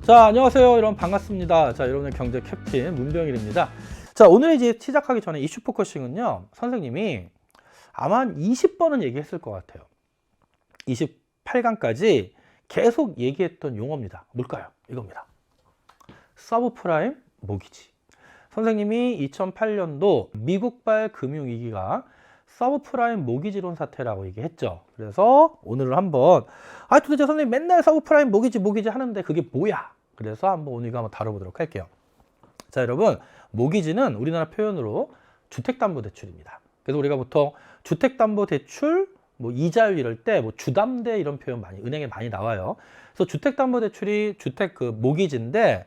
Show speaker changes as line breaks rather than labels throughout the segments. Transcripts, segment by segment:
자, 안녕하세요. 여러분 반갑습니다. 자, 여러분의 경제 캡틴 문병일입니다. 자, 오늘 이제 시작하기 전에 이슈 포커싱은요, 선생님이 아마 한 20번은 얘기했을 것 같아요. 28강까지 계속 얘기했던 용어입니다. 뭘까요? 이겁니다. 서브프라임 모기지. 선생님이 2008년도 미국발 금융위기가 서브프라임 모기지론 사태라고 얘기했죠. 그래서 오늘은 한번 도대체 선생님 맨날 서브프라임 모기지 하는데 그게 뭐야? 그래서 오늘 이거 한번 다뤄보도록 할게요. 자, 여러분, 모기지는 우리나라 표현으로 주택담보대출입니다. 그래서 우리가 보통 주택담보대출 이자율 이럴 때 주담대 이런 표현 은행에 많이 나와요. 그래서 주택담보대출이 모기지인데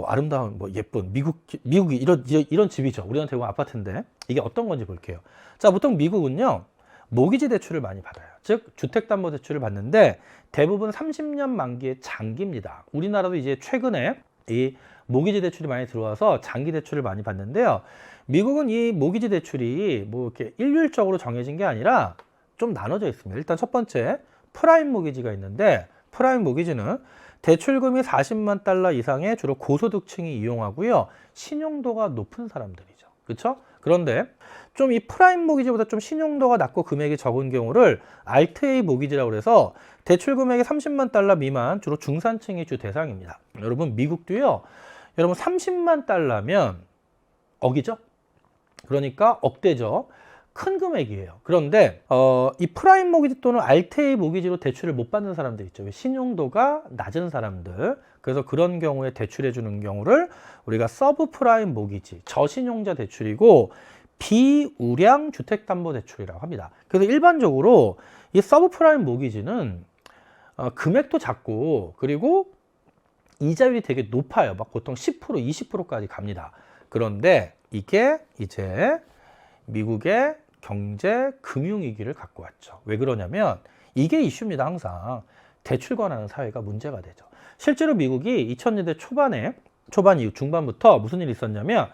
아름다운 예쁜 미국이 이런 집이죠. 우리나라 대부분 아파트인데 이게 어떤 건지 볼게요. 자, 보통 미국은요 모기지 대출을 많이 받아요. 즉 주택담보대출을 받는데 대부분 30년 만기의 장기입니다. 우리나라도 이제 최근에 이 모기지 대출이 많이 들어와서 장기 대출을 많이 받는데요. 미국은 이 모기지 대출이 이렇게 일률적으로 정해진 게 아니라 좀 나눠져 있습니다. 일단 첫 번째 프라임 모기지가 있는데, 프라임 모기지는 대출금이 40만 달러 이상의 주로 고소득층이 이용하고요. 신용도가 높은 사람들이죠. 그렇죠? 그런데 좀 이 프라임 모기지보다 좀 신용도가 낮고 금액이 적은 경우를 알트-A 모기지라고 해서 대출 금액이 30만 달러 미만 주로 중산층이 주 대상입니다. 여러분, 미국도요. 여러분 30만 달러면 억이죠? 그러니까 억대죠. 큰 금액이에요. 그런데 이 프라임 모기지 또는 알트-A 모기지로 대출을 못 받는 사람들 있죠. 신용도가 낮은 사람들. 그래서 그런 경우에 대출해 주는 경우를 우리가 서브프라임 모기지, 저신용자 대출이고 비우량 주택담보대출이라고 합니다. 그래서 일반적으로 이 서브프라임 모기지는 금액도 작고 그리고 이자율이 되게 높아요. 보통 10%, 20%까지 갑니다. 그런데 이게 이제 미국의 경제 금융위기를 갖고 왔죠. 왜 그러냐면 이게 이슈입니다. 항상 대출 권하는 사회가 문제가 되죠. 실제로 미국이 2000년대 초반 이후 중반부터 무슨 일이 있었냐면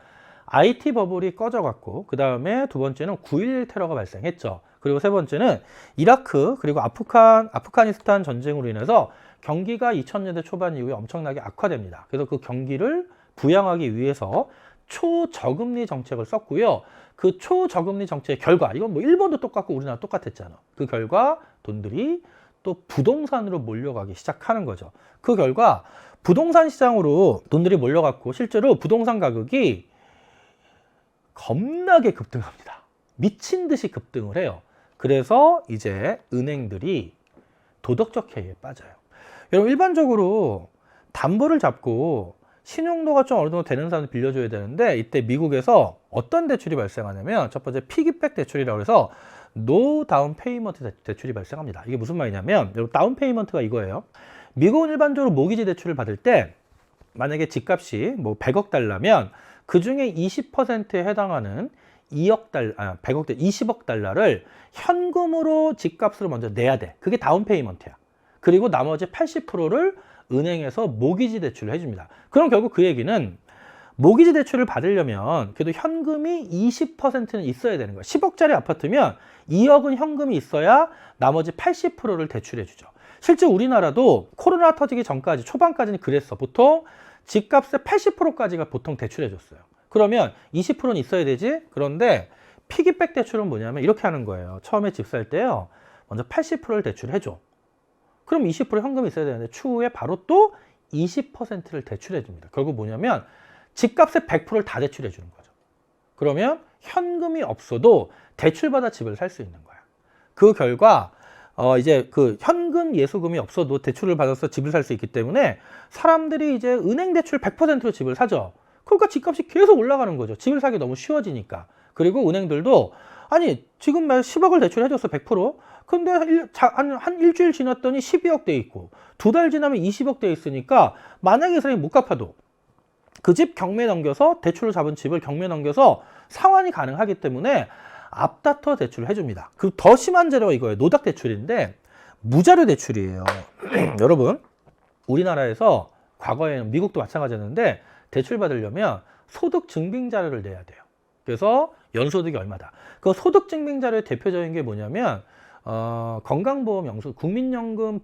IT 버블이 꺼져갖고, 그 다음에 두 번째는 9.11 테러가 발생했죠. 그리고 세 번째는 이라크 그리고 아프가니스탄 전쟁으로 인해서 경기가 2000년대 초반 이후에 엄청나게 악화됩니다. 그래서 그 경기를 부양하기 위해서 초저금리 정책을 썼고요. 그 초저금리 정책의 결과, 이건 일본도 똑같고 우리나라 똑같았잖아. 그 결과 돈들이 또 부동산으로 몰려가기 시작하는 거죠. 그 결과 부동산 시장으로 돈들이 몰려갔고 실제로 부동산 가격이 겁나게 급등합니다. 미친 듯이 급등을 해요. 그래서 이제 은행들이 도덕적 해이에 빠져요. 여러분, 일반적으로 담보를 잡고 신용도가 좀 어느 정도 되는 사람들 빌려줘야 되는데, 이때 미국에서 어떤 대출이 발생하냐면 첫 번째 피기백 대출이라고 해서 노 다운 페이먼트 대출이 발생합니다. 이게 무슨 말이냐면, 여러분, 다운 페이먼트가 이거예요. 미국은 일반적으로 모기지 대출을 받을 때 만약에 집값이 100억 달러면 그 중에 20%에 해당하는 20억 달러를 현금으로 집값으로 먼저 내야 돼. 그게 다운 페이먼트야. 그리고 나머지 80%를 은행에서 모기지 대출을 해줍니다. 그럼 결국 그 얘기는 모기지 대출을 받으려면 그래도 현금이 20%는 있어야 되는 거예요. 10억짜리 아파트면 2억은 현금이 있어야 나머지 80%를 대출해 주죠. 실제 우리나라도 코로나 터지기 전까지, 초반까지는 그랬어. 보통 집값의 80%까지가 보통 대출해 줬어요. 그러면 20%는 있어야 되지? 그런데 피기백 대출은 뭐냐면 이렇게 하는 거예요. 처음에 집 살 때요, 먼저 80%를 대출해 줘. 그럼 20% 현금이 있어야 되는데 추후에 바로 또 20%를 대출해 줍니다. 결국 뭐냐면 집값의 100%를 다 대출해 주는 거죠. 그러면 현금이 없어도 대출받아 집을 살 수 있는 거야. 그 결과 이제 그 현금 예수금이 없어도 대출을 받아서 집을 살 수 있기 때문에 사람들이 이제 은행 대출 100%로 집을 사죠. 그러니까 집값이 계속 올라가는 거죠. 집을 사기 너무 쉬워지니까. 그리고 은행들도 지금 10억을 대출해줬어, 100%. 근데 한 일주일 지났더니 12억 돼 있고, 2달 지나면 20억 돼 있으니까 만약에 이 사람이 못 갚아도 그 집 경매 넘겨서, 대출로 잡은 집을 경매 넘겨서 상환이 가능하기 때문에 앞다퉈 대출을 해줍니다. 그리고 더 심한 재료가 이거예요. 노닥 대출인데 무자료 대출이에요. 여러분, 우리나라에서 과거에는 미국도 마찬가지였는데 대출 받으려면 소득 증빙 자료를 내야 돼요. 그래서 연소득이 얼마다. 그 소득 증빙 자료의 대표적인 게 뭐냐면 건강보험 영수, 국민연금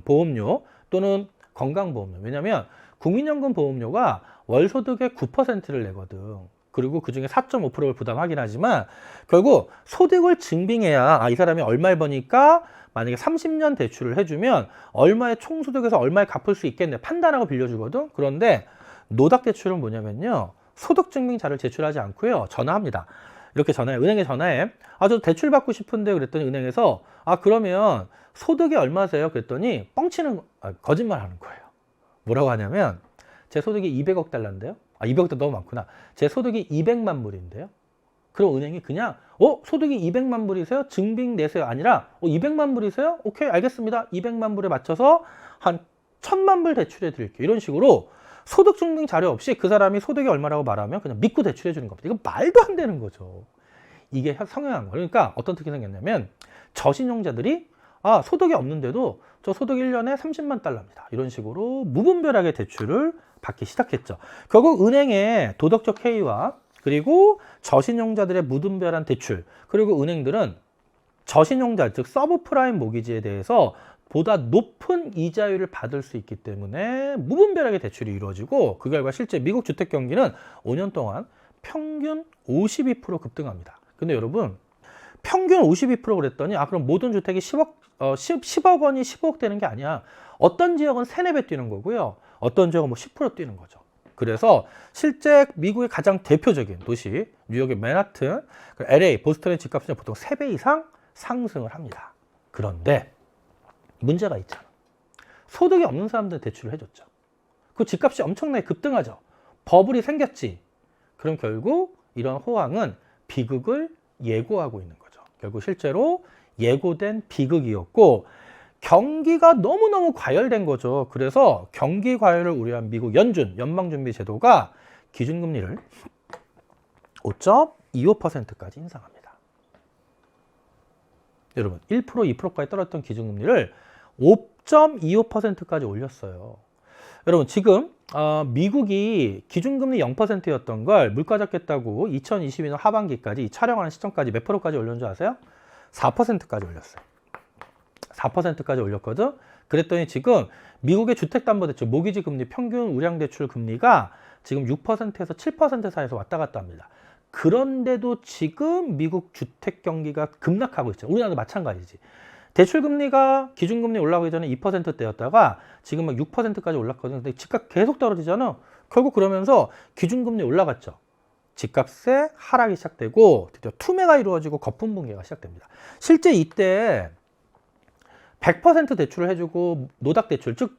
보험료 또는 건강보험료. 왜냐면 국민연금 보험료가 월소득의 9%를 내거든. 그리고 그중에 4.5%를 부담하긴 하지만 결국 소득을 증빙해야 이 사람이 얼마를 버니까 만약에 30년 대출을 해주면 얼마의 총소득에서 얼마에 갚을 수 있겠네 판단하고 빌려주거든. 그런데 노닥대출은 뭐냐면요. 소득증빙자를 제출하지 않고요. 전화합니다. 이렇게 전화해. 은행에 전화해. 저 대출 받고 싶은데 그랬더니 은행에서 그러면 소득이 얼마세요? 그랬더니 뻥치는 거짓말 하는 거예요. 뭐라고 하냐면 제 소득이 200억 달러인데요. 200억 달러 너무 많구나. 제 소득이 200만 불인데요. 그럼 은행이 그냥 소득이 200만 불이세요? 증빙 내세요. 아니라 200만 불이세요? 오케이 알겠습니다. 200만 불에 맞춰서 한 1000만 불 대출해 드릴게요. 이런 식으로 소득 증빙 자료 없이 그 사람이 소득이 얼마라고 말하면 그냥 믿고 대출해 주는 겁니다. 이건 말도 안 되는 거죠. 이게 성행한 거예요. 그러니까 어떤 특이 생겼냐면 저신용자들이 소득이 없는데도 저 소득 1년에 30만 달러입니다. 이런 식으로 무분별하게 대출을 받기 시작했죠. 결국 은행의 도덕적 해이와 그리고 저신용자들의 무분별한 대출, 그리고 은행들은 저신용자, 즉 서브프라임 모기지에 대해서 보다 높은 이자율을 받을 수 있기 때문에 무분별하게 대출이 이루어지고 그 결과 실제 미국 주택 경기는 5년 동안 평균 52% 급등합니다. 근데 여러분 평균 52% 그랬더니 그럼 모든 주택이 10억 원이 15억 되는 게 아니야. 어떤 지역은 3, 4배 뛰는 거고요. 어떤 지역은 10% 뛰는 거죠. 그래서 실제 미국의 가장 대표적인 도시 뉴욕의 맨하튼, LA, 보스턴의 집값은 보통 3배 이상 상승을 합니다. 그런데 문제가 있잖아. 소득이 없는 사람들 대출을 해줬죠. 그 집값이 엄청나게 급등하죠. 버블이 생겼지. 그럼 결국 이런 호황은 비극을 예고하고 있는 거죠. 결국 실제로 예고된 비극이었고 경기가 너무너무 과열된 거죠. 그래서 경기 과열을 우려한 미국 연방준비제도가 기준금리를 5.25%까지 인상합니다. 여러분 1%, 2%까지 떨어졌던 기준금리를 5.25%까지 올렸어요. 여러분 지금 미국이 기준금리 0%였던 걸 물가 잡겠다고 2022년 하반기까지 촬영하는 시점까지 몇 프로까지 올렸는 줄 아세요? 4%까지 올렸어요. 4%까지 올렸거든. 그랬더니 지금 미국의 주택담보대출 모기지 금리 평균 우량대출 금리가 지금 6%에서 7% 사이에서 왔다 갔다 합니다. 그런데도 지금 미국 주택 경기가 급락하고 있죠. 우리나라도 마찬가지지. 대출 금리가 기준금리 올라가기 전에 2%대였다가 지금 막 6%까지 올랐거든요. 근데 집값 계속 떨어지잖아. 결국 그러면서 기준금리 올라갔죠. 집값의 하락이 시작되고 드디어 투매가 이루어지고 거품 붕괴가 시작됩니다. 실제 이때 100% 대출을 해주고 노닥대출, 즉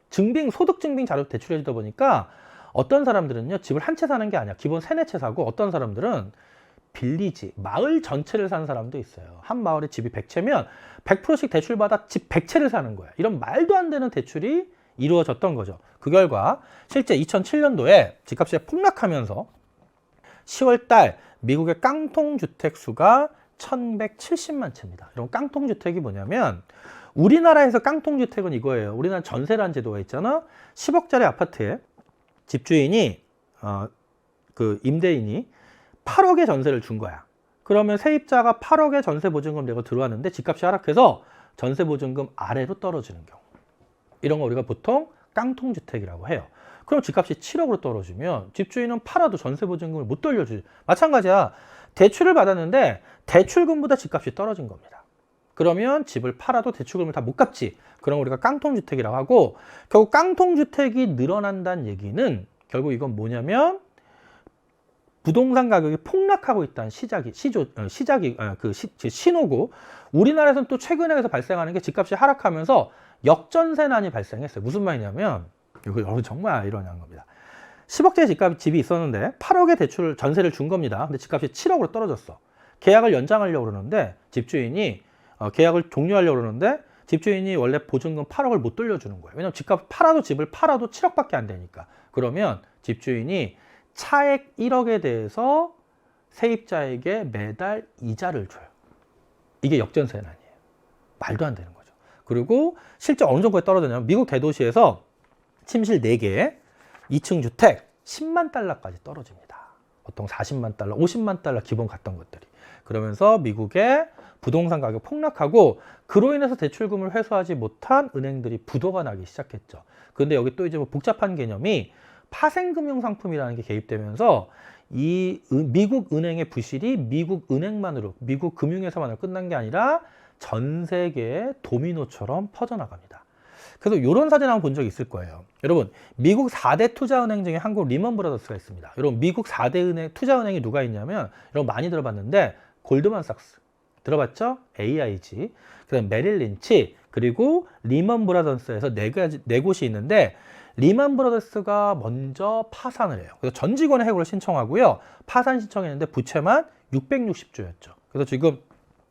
소득 증빙 자료 대출해주다 보니까 어떤 사람들은요 집을 한 채 사는 게 아니야. 기본 3, 4채 사고 어떤 사람들은 빌리지, 마을 전체를 사는 사람도 있어요. 한 마을에 집이 100채면 100%씩 대출받아 집 100채를 사는 거야. 이런 말도 안 되는 대출이 이루어졌던 거죠. 그 결과 실제 2007년도에 집값이 폭락하면서 10월 달 미국의 깡통주택 수가 1170만 채입니다. 이런 깡통주택이 뭐냐면 우리나라에서 깡통주택은 이거예요. 우리나라 전세라는 제도가 있잖아. 10억짜리 아파트에 집주인이 그 임대인이 8억의 전세를 준 거야. 그러면 세입자가 8억의 전세보증금 내고 들어왔는데 집값이 하락해서 전세보증금 아래로 떨어지는 경우. 이런 거 우리가 보통 깡통주택이라고 해요. 그럼 집값이 7억으로 떨어지면 집주인은 팔아도 전세보증금을 못 돌려주지. 마찬가지야. 대출을 받았는데 대출금보다 집값이 떨어진 겁니다. 그러면 집을 팔아도 대출금을 다 못 갚지. 그럼 우리가 깡통주택이라고 하고 결국 깡통주택이 늘어난다는 얘기는 결국 이건 뭐냐면 부동산 가격이 폭락하고 있다는 신호고 우리나라에서는 또 최근에 발생하는 게 집값이 하락하면서 역전세난이 발생했어요. 무슨 말이냐면 이거 여러분 정말 아이러니한 겁니다. 10억짜리 집이 있었는데 8억의 전세를 준 겁니다. 근데 집값이 7억으로 떨어졌어. 계약을 연장하려고 그러는데 집주인이 계약을 종료하려고 그러는데 집주인이 원래 보증금 8억을 못 돌려주는 거예요. 왜냐면 집을 팔아도 7억밖에 안 되니까. 그러면 집주인이 차액 1억에 대해서 세입자에게 매달 이자를 줘요. 이게 역전세난이에요. 말도 안 되는 거죠. 그리고 실제 어느 정도에 떨어졌냐면 미국 대도시에서 침실 4개, 2층 주택 10만 달러까지 떨어집니다. 보통 40만 달러, 50만 달러 기본 갔던 것들이. 그러면서 미국의 부동산 가격 폭락하고 그로 인해서 대출금을 회수하지 못한 은행들이 부도가 나기 시작했죠. 근데 여기 또 이제 뭐 복잡한 개념이 파생금융상품이라는 게 개입되면서 이 미국 은행의 부실이 미국 은행만으로, 미국 금융회사만으로 끝난 게 아니라 전 세계의 도미노처럼 퍼져나갑니다. 그래서 이런 사진 한번 본 적 있을 거예요. 여러분, 미국 4대 투자은행 중에 한국 리먼 브라더스가 있습니다. 여러분, 미국 4대 은행, 투자은행이 누가 있냐면, 여러분 많이 들어봤는데, 골드만삭스 들어봤죠? AIG, 그다음 메릴 린치, 그리고 리먼 브라더스에서 네 곳이 있는데, 리먼 브라더스가 먼저 파산을 해요. 그래서 전 직원의 해고를 신청하고요. 파산 신청했는데 부채만 660조였죠. 그래서 지금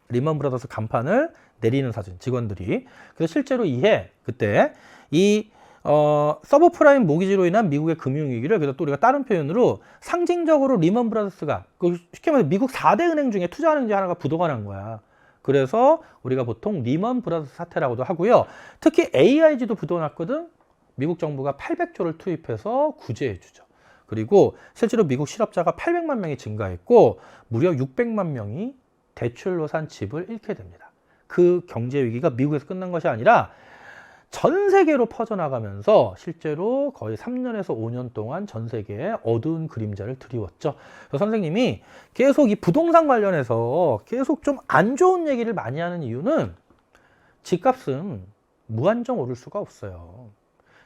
리먼 브라더스 간판을 내리는 사진, 직원들이. 그래서 실제로 이해, 그때 이 서브프라임 모기지로 인한 미국의 금융위기를, 그래서 또 우리가 다른 표현으로 상징적으로 리먼 브라더스가 쉽게 말해서 미국 4대 은행 중에 투자은행 중에 하나가 부도가 난 거야. 그래서 우리가 보통 리먼 브라더스 사태라고도 하고요. 특히 AIG도 부도 났거든. 미국 정부가 800조를 투입해서 구제해 주죠. 그리고 실제로 미국 실업자가 800만 명이 증가했고 무려 600만 명이 대출로 산 집을 잃게 됩니다. 그 경제 위기가 미국에서 끝난 것이 아니라 전 세계로 퍼져나가면서 실제로 거의 3년에서 5년 동안 전 세계에 어두운 그림자를 드리웠죠. 그래서 선생님이 계속 이 부동산 관련해서 계속 좀 안 좋은 얘기를 많이 하는 이유는 집값은 무한정 오를 수가 없어요.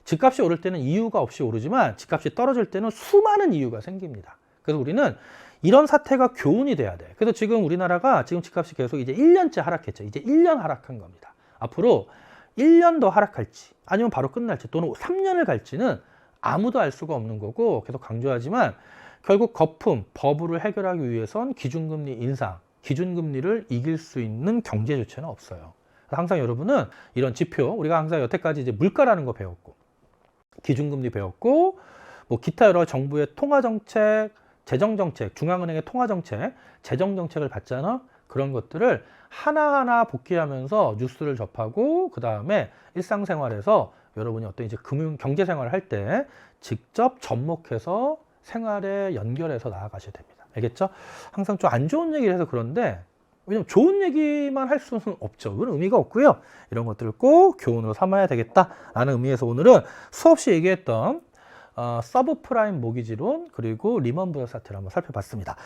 집값이 오를 때는 이유가 없이 오르지만 집값이 떨어질 때는 수많은 이유가 생깁니다. 그래서 우리는 이런 사태가 교훈이 돼야 돼. 그래서 지금 우리나라가 지금 집값이 계속 이제 1년째 하락했죠. 이제 1년 하락한 겁니다. 앞으로 1년 더 하락할지 아니면 바로 끝날지 또는 3년을 갈지는 아무도 알 수가 없는 거고 계속 강조하지만 결국 거품, 버블을 해결하기 위해선 기준금리 인상, 기준금리를 이길 수 있는 경제 조치는 없어요. 항상 여러분은 이런 지표, 우리가 항상 여태까지 이제 물가라는 거 배웠고 기준금리 배웠고 뭐 기타 여러 정부의 통화정책, 재정정책, 중앙은행의 통화정책, 재정정책을 봤잖아. 그런 것들을 하나하나 복귀하면서 뉴스를 접하고 그 다음에 일상생활에서 여러분이 어떤 이제 경제생활을 할 때 직접 접목해서 생활에 연결해서 나아가셔야 됩니다. 알겠죠? 항상 좀 안 좋은 얘기를 해서 그런데 왜냐면 좋은 얘기만 할 수는 없죠. 그건 의미가 없고요. 이런 것들을 꼭 교훈으로 삼아야 되겠다라는 의미에서 오늘은 수없이 얘기했던 서브프라임 모기지론 그리고 리먼 브라더스 사태를 한번 살펴봤습니다.